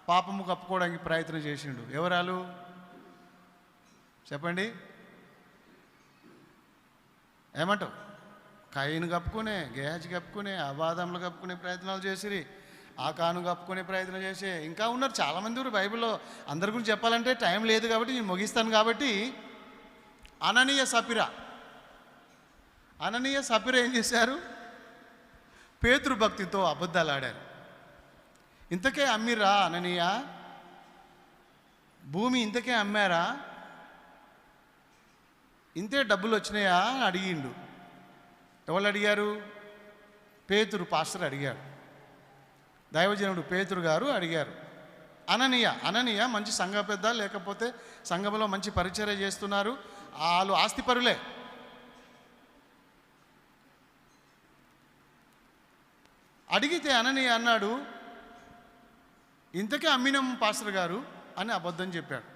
పాపము కప్పుకోవడానికి ప్రయత్నం చేసిండు. ఎవరాలు చెప్పండి? ఏమంటావు? కయీను కప్పుకునే, గేహజీ కప్పుకునే, అబాదములు కప్పుకునే ప్రయత్నాలు చేసిరి, ఆకాను కప్పుకునే ప్రయత్నం చేసి ఇంకా ఉన్నారు చాలామంది బైబిల్లో. అందరి గురించి చెప్పాలంటే టైం లేదు కాబట్టి నేను ముగిస్తాను. కాబట్టి అననీయ సపిర ఏం చేశారు? పేతురు భక్తితో అబద్ధాలు ఆడారు. ఇంతకే అమ్మిరా అననీయ? భూమి ఇంతకే అమ్మారా? ఇంతే డబ్బులు వచ్చినాయా అని అడిగిండు. ఎవరు అడిగారు? పేతురు పాస్టర్ అడిగాడు. దైవజనుడు పేతురు గారు అడిగారు. అననీయ మంచి సంఘ పెద్ద, లేకపోతే సంఘంలో మంచి పరిచర్య చేస్తున్నారు, వాళ్ళు ఆస్తిపరులే. అడిగితే అననీయ అన్నాడు, ఇంతకే అమ్మినం పాస్టర్ గారు అని అబద్ధం చెప్పాడు.